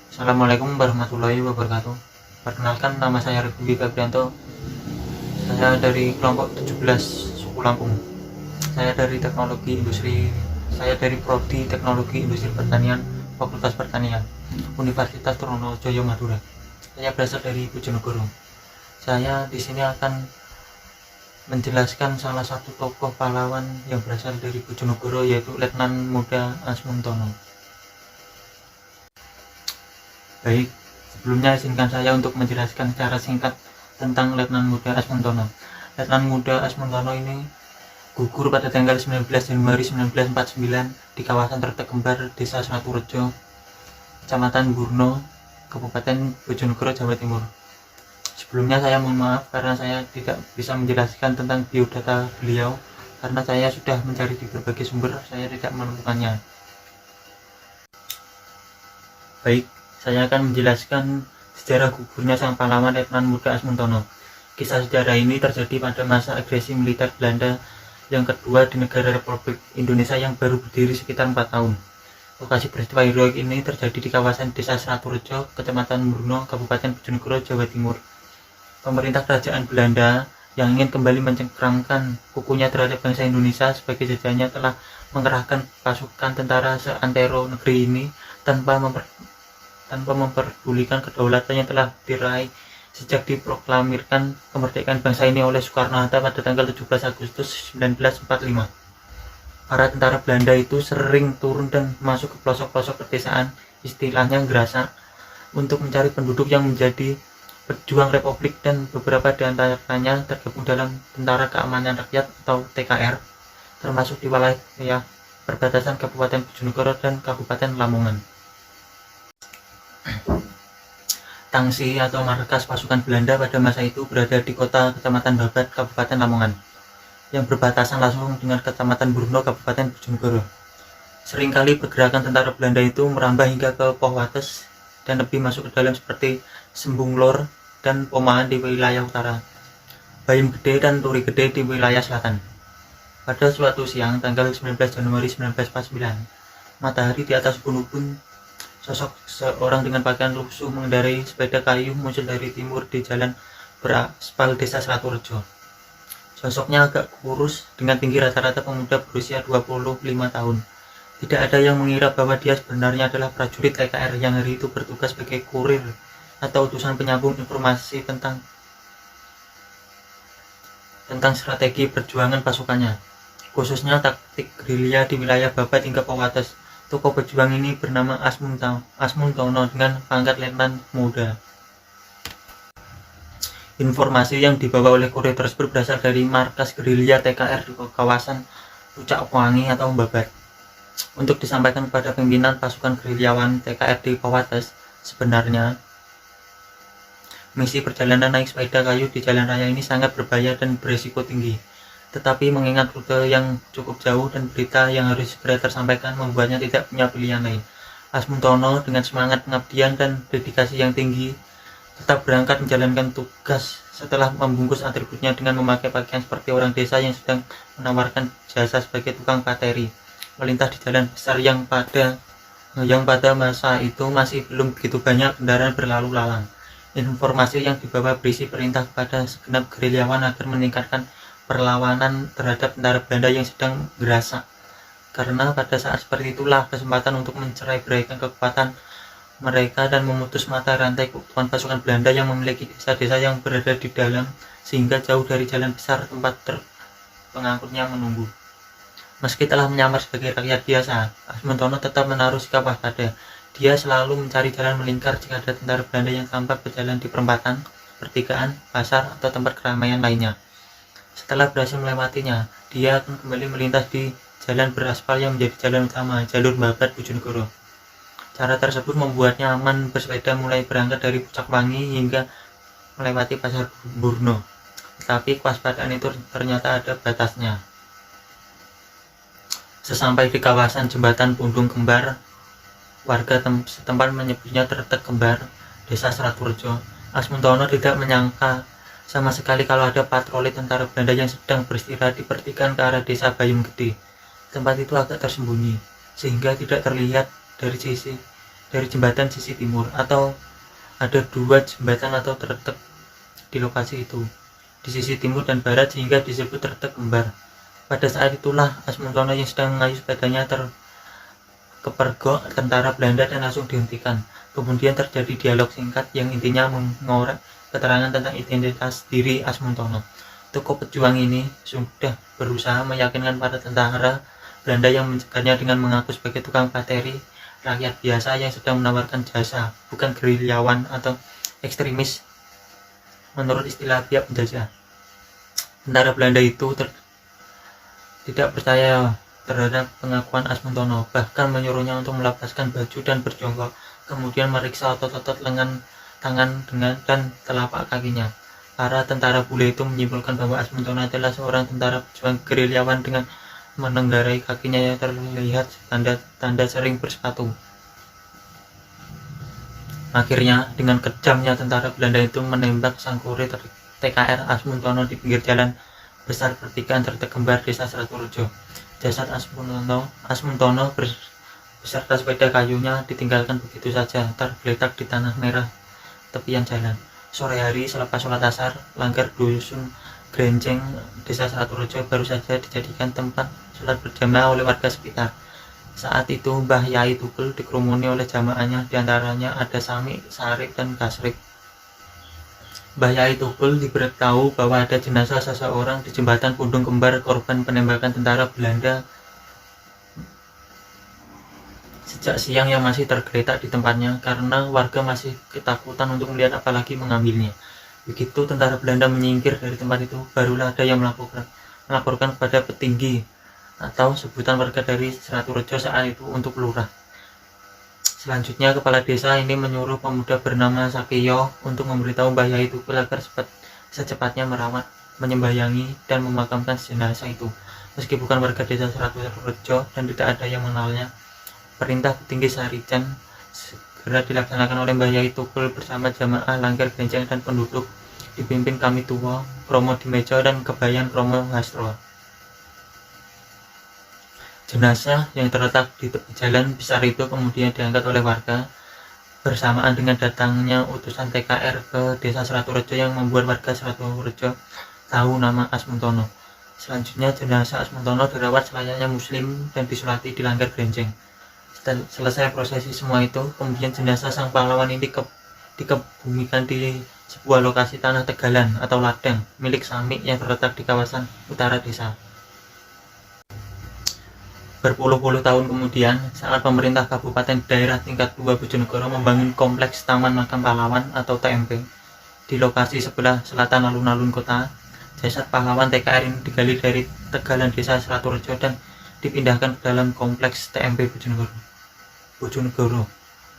Assalamualaikum warahmatullahi wabarakatuh. Perkenalkan, nama saya Rudi Febrianto. Saya dari kelompok 17 suku Lampung. Saya dari Prodi Teknologi Industri Pertanian, Fakultas Pertanian, Universitas Trunojoyo Madura. Saya berasal dari Bojonegoro. Saya di sini akan menjelaskan salah satu tokoh pahlawan yang berasal dari Bojonegoro, yaitu Letnan Muda Asmuntono. Baik, sebelumnya izinkan saya untuk menjelaskan secara singkat tentang Letnan Muda Asmuntono. Letnan Muda Asmuntono ini gugur pada tanggal 19 Januari 1949 di kawasan Tretek Kembar, Desa Slaturejo, Kecamatan Burno, Kabupaten Bojonegoro, Jawa Timur. Sebelumnya saya mohon maaf karena saya tidak bisa menjelaskan tentang biodata beliau karena saya sudah mencari di berbagai sumber, saya tidak menemukannya. Baik, saya akan menjelaskan sejarah gugurnya sang pahlawan Letnan Muda Asmuntono. Kisah sejarah ini terjadi pada masa agresi militer Belanda yang kedua di negara Republik Indonesia yang baru berdiri sekitar 4 tahun. Lokasi peristiwa heroik ini terjadi di kawasan Desa Slaturejo, Kecamatan Burno, Kabupaten Bojonegoro, Jawa Timur. Pemerintah Kerajaan Belanda yang ingin kembali mencengkramkan kukunya terhadap bangsa Indonesia sebagai jajahannya telah mengerahkan pasukan tentara seantero negeri ini tanpa memperdulikan kedaulatan yang telah diraih sejak diproklamirkan kemerdekaan bangsa ini oleh Soekarno-Hatta pada tanggal 17 Agustus 1945. Para tentara Belanda itu sering turun dan masuk ke pelosok-pelosok pedesaan, istilahnya gerasa, untuk mencari penduduk yang menjadi pejuang Republik, dan beberapa di antaranya tergabung dalam Tentara Keamanan Rakyat atau TKR, termasuk di wilayah perbatasan Kabupaten Bojonegoro dan Kabupaten Lamongan. Tangsi atau markas pasukan Belanda pada masa itu berada di kota Kecamatan Babat, Kabupaten Lamongan, yang berbatasan langsung dengan Kecamatan Burno, Kabupaten Bojonegoro. Seringkali pergerakan tentara Belanda itu merambah hingga ke Powates dan lebih masuk ke dalam seperti Sembung Lor dan Pomahan di wilayah utara, Bayem Gede dan Turi Gede di wilayah selatan. Pada suatu siang tanggal 19 Januari 1949, matahari di atas ubun-ubun, sosok seorang dengan pakaian lusuh mengendarai sepeda kayu muncul dari timur di jalan beraspal Desa Slaturejo. Sosoknya agak kurus dengan tinggi rata-rata pemuda berusia 25 tahun. Tidak ada yang mengira bahwa dia sebenarnya adalah prajurit TKR yang hari itu bertugas sebagai kurir atau utusan penyambung informasi tentang strategi perjuangan pasukannya, khususnya taktik gerilya di wilayah Babat hingga Powates. Tokoh pejuang ini bernama Asmuntono dengan pangkat Letnan Muda. Informasi yang dibawa oleh kurir tersebut berasal dari markas gerilya TKR di kawasan Pucak Wangi atau Babat, untuk disampaikan kepada pimpinan pasukan gerilyawan TKR di Powates. Sebenarnya misi perjalanan naik sepeda kayu di jalan raya ini sangat berbahaya dan berisiko tinggi. Tetapi mengingat rute yang cukup jauh dan berita yang harus segera tersampaikan membuatnya tidak punya pilihan lain. Asmuntono dengan semangat pengabdian dan dedikasi yang tinggi tetap berangkat menjalankan tugas setelah membungkus atributnya dengan memakai pakaian seperti orang desa yang sedang menawarkan jasa sebagai tukang pateri, melintas di jalan besar yang pada masa itu masih belum begitu banyak kendaraan berlalu lalang. Informasi yang dibawa berisi perintah kepada segenap gerilyawan agar meningkatkan perlawanan terhadap tentara Belanda yang sedang gerasa, karena pada saat seperti itulah kesempatan untuk mencerai-beraikan kekuatan mereka dan memutus mata rantai keutuhan pasukan Belanda yang memiliki desa-desa yang berada di dalam sehingga jauh dari jalan besar tempat pengangkutnya menunggu. Meski telah menyamar sebagai rakyat biasa, Asmuntono tetap menaruh sikap waspada. Dia selalu mencari jalan melingkar jika ada tentara Belanda yang tampak berjalan di perempatan, pertigaan, pasar, atau tempat keramaian lainnya. Setelah berhasil melewatinya, dia akan kembali melintas di jalan beraspal yang menjadi jalan utama, jalur Babat Bojonegoro. Cara tersebut membuatnya aman bersepeda mulai berangkat dari Pucak Wangi hingga melewati pasar Burno. Tetapi kewaspadaan itu ternyata ada batasnya. Sesampai di kawasan jembatan Pundung Kembar, warga setempat menyebutnya Tretek Kembar, Desa Slaturejo, Asmuntono tidak menyangka sama sekali kalau ada patroli tentara Belanda yang sedang beristirahat di pertigaan ke arah Desa Bayem Gede. Tempat itu agak tersembunyi, sehingga tidak terlihat dari jembatan sisi timur, atau ada 2 jembatan atau tretek di lokasi itu, di sisi timur dan barat, sehingga disebut tretek kembar. Pada saat itulah Asmuntono yang sedang mengayuh sepedanya terkepergok tentara Belanda dan langsung dihentikan. Kemudian terjadi dialog singkat yang intinya mengorek keterangan tentang identitas diri Asmuntono. Tokoh pejuang ini sudah berusaha meyakinkan para tentara Belanda yang mencegahnya dengan mengaku sebagai tukang pateri, rakyat biasa yang sedang menawarkan jasa, bukan gerilyawan atau ekstremis menurut istilah pihak penjajah. Tentara Belanda itu tidak percaya terhadap pengakuan Asmuntono, bahkan menyuruhnya untuk melepaskan baju dan berjongkok, kemudian meriksa otot-otot lengan, tangan dan telapak kakinya. Para tentara bule itu menyimpulkan bahwa Asmuntono adalah seorang tentara pejuang gerilyawan dengan menenggarai kakinya yang terlihat tanda sering bersepatu. Akhirnya, dengan kejamnya tentara Belanda itu menembak sang kurir TKR Asmuntono di pinggir jalan besar pertigaan tretek kembar desa Seraturejo. Jasad Asmuntono beserta sepeda kayunya ditinggalkan begitu saja tergeletak di tanah merah tepian jalan. Sore hari selepas sholat asar, langgar dusun Grenjeng desa Seraturejo baru saja dijadikan tempat sholat berjamaah oleh warga sekitar. Saat itu Mbah Yai Tukul dikerumuni oleh jamaahnya, diantaranya ada Sami, Sarip, dan Kasrik. Mbah Yai Tukul diberitahu bahwa ada jenazah seseorang di jembatan Pundung Kembar, korban penembakan tentara Belanda sejak siang, yang masih tergeletak di tempatnya karena warga masih ketakutan untuk melihat apalagi mengambilnya. Begitu tentara Belanda menyingkir dari tempat itu, barulah ada yang melaporkan kepada petinggi atau sebutan warga dari Seraturejo saat itu untuk lurah. Selanjutnya, kepala desa ini menyuruh pemuda bernama Sakeyo untuk memberitahu Mbah Yai Tukul agar secepatnya merawat, menyembahyangi, dan memakamkan jenazah itu. Meski bukan warga desa Seraturejo dan tidak ada yang mengenalnya, perintah petinggi Sarijan segera dilaksanakan oleh Mbah Yai Tukul bersama jamaah langgar Grenjeng dan penduduk, dipimpin Kami Tua, Kromo Dimejo, dan Kebayan Kromo Hastro. Jenazah yang terletak di tepi jalan besar itu kemudian diangkat oleh warga bersamaan dengan datangnya utusan TKR ke desa Seraturejo yang membuat warga Seraturejo tahu nama Asmuntono. Selanjutnya jenazah Asmuntono dirawat selayaknya muslim dan disolati di langgar Grenjeng. Selesai prosesi semua itu, kemudian jenazah sang pahlawan ini dikebumikan di sebuah lokasi tanah tegalan atau ladang milik Sami yang terletak di kawasan utara desa. Berpuluh-puluh tahun kemudian, saat pemerintah kabupaten daerah tingkat 2 Bojonegoro membangun kompleks Taman Makam Pahlawan atau TMP di lokasi sebelah selatan alun-alun kota, jasad pahlawan TKR ini digali dari tegalan desa Seraturejo dan dipindahkan ke dalam kompleks TMP Bojonegoro.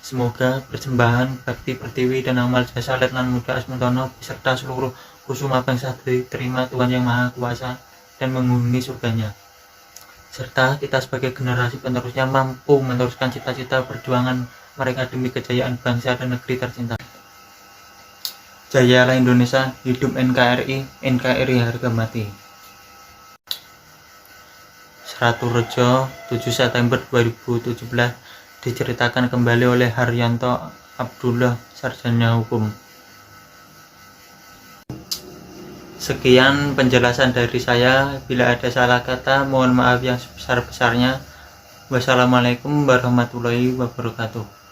Semoga persembahan bakti pertiwi dan amal jasa Letnan Muda Asmuntono beserta seluruh kusuma bangsa diterima Tuhan Yang Maha Kuasa dan menghuni surganya, serta kita sebagai generasi penerusnya mampu meneruskan cita-cita perjuangan mereka demi kejayaan bangsa dan negeri tercinta. Jayalah Indonesia, hidup NKRI, NKRI harga mati. Seraturejo, 7 September 2017, diceritakan kembali oleh Haryanto Abdullah, sarjana hukum. Sekian penjelasan dari saya. Bila ada salah kata, mohon maaf yang sebesar-besarnya. Wassalamualaikum warahmatullahi wabarakatuh.